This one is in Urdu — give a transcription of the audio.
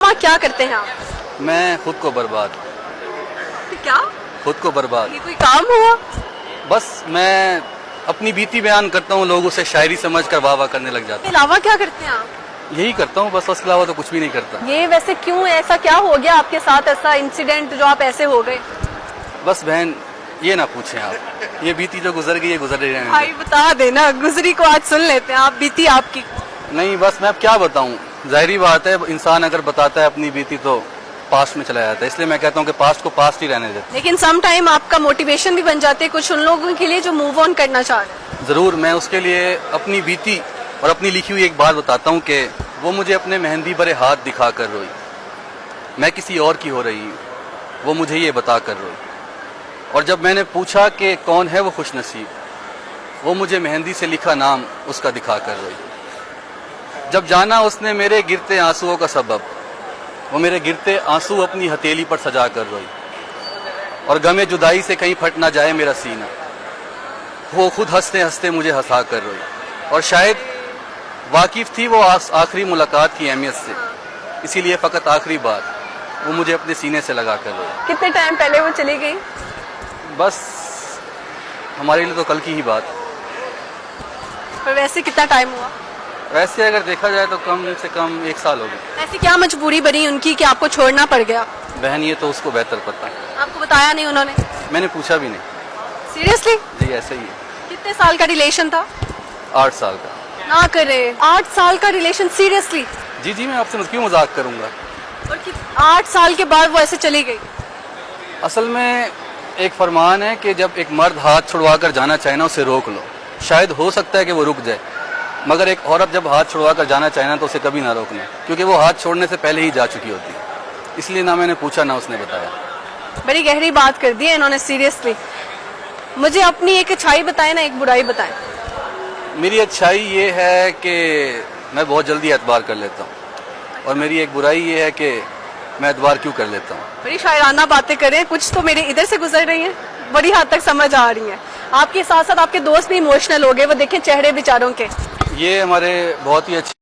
پاک کیا کرتے ہیں آپ؟ میں خود کو برباد کیا خود کو برباد یہ کوئی کام ہوا؟ بس میں اپنی بیتی بیان کرتا ہوں، لوگوں سے شاعری سمجھ کر واہ واہ کرنے لگ اس جاتا کے علاوہ کیا کرتے ہیں آپ؟ ہوں، یہی کرتا ہوں بس، اس کے علاوہ تو کچھ بھی نہیں کرتا. یہ ویسے کیوں، ایسا کیا ہو گیا آپ کے ساتھ، ایسا انسیڈنٹ جو آپ ایسے ہو گئے؟ بس بہن یہ نہ پوچھیں آپ، یہ بیتی جو گزر گئی ہے گزر رہی رہنے بھائی بتا دینا، گزری کو آج سن لیتے ہیں، آپ بیتی آپ کی. دیں. نہیں بس میں اب کیا بتاؤں، ظاہری بات ہے انسان اگر بتاتا ہے اپنی بیتی تو پاسٹ میں چلا جاتا ہے، اس لیے میں کہتا ہوں کہ پاسٹ کو پاسٹ ہی رہنے دیتے. لیکن سم ٹائم آپ کا موٹیویشن بھی بن جاتے ہیں کچھ ان لوگوں کے لیے جو موو آن کرنا چاہ رہے ہیں. ضرور میں اس کے لیے اپنی بیتی اور اپنی لکھی ہوئی ایک بات بتاتا ہوں کہ وہ مجھے اپنے مہندی برے ہاتھ دکھا کر روئی، میں کسی اور کی ہو رہی ہوں، وہ مجھے یہ بتا کر روئی. اور جب میں نے پوچھا کہ کون ہے وہ خوش نصیب، وہ مجھے مہندی سے لکھا نام اس کا دکھا کر روئی. جب جانا اس نے میرے گرتے آنسوؤں کا سبب، وہ میرے گرتے آنسو اپنی ہتھیلی پر سجا کر روئی. اور غم جدائی سے کہیں پھٹ نہ جائے میرا سینہ، وہ خود ہنستے ہنستے مجھے ہنسا کر روئی. اور شاید واقف تھی وہ آخری ملاقات کی اہمیت سے، اسی لیے فقط آخری بار وہ مجھے اپنے سینے سے لگا کر روئی. کتنے ٹائم پہلے وہ چلی گئی؟ بس ہمارے لیے تو کل کی ہی بات. پر ویسے کتنا ٹائم ہوا؟ ویسے اگر دیکھا جائے تو کم سے کم 1 سال ہو گیا. ایسی کیا مجبوری بنی ان کی کہ آپ کو چھوڑنا پڑ گیا؟ بہن یہ تو اس کو بہتر پتا، آپ کو بتایا نہیں انہوں نے؟ میں نے پوچھا بھی نہیں. سیریسلی؟ جی ایسے ہی ہے. کتنے سال کا ریلیشن تھا؟ 8 سال کا. نہ کرے، 8 سال کا ریلیشن، سیریسلی؟ جی جی میں آپ سے کیوں مذاق کروں گا. اور 8 سال کے بعد وہ ایسے چلی گئی؟ اصل میں ایک فرمان ہے کہ جب ایک مرد ہاتھ چھڑوا کر جانا چاہے نا اسے روک لو. شاید ہو سکتا ہے کہ وہ رک جائے، مگر ایک عورت جب ہاتھ چھڑوا کر جانا چاہے نا تو اسے کبھی نہ روکنا، کیونکہ وہ ہاتھ چھوڑنے سے پہلے ہی جا چکی ہوتی ہے. اس لیے نہ میں نے پوچھا نہ اس نے بتایا. بڑی گہری بات کر دی ہے انہوں نے، سیریسلی. مجھے اپنی ایک اچھائی بتائیں نا، ایک برائی بتائیں. میری اچھائی یہ ہے کہ میں بہت جلدی اعتبار کر لیتا ہوں، اور میری ایک برائی یہ ہے کہ میں اعتبار کیوں کر لیتا ہوں. بڑی شاعرانہ باتیں کریں، کچھ تو میرے ادھر سے گزر رہی ہیں، بڑی حد تک سمجھ آ رہی ہیں. آپ کے ساتھ ساتھ آپ کے دوست بھی ایموشنل ہو گئے، وہ دیکھیں چہرے بیچاروں کے. یہ ہمارے بہت ہی اچھے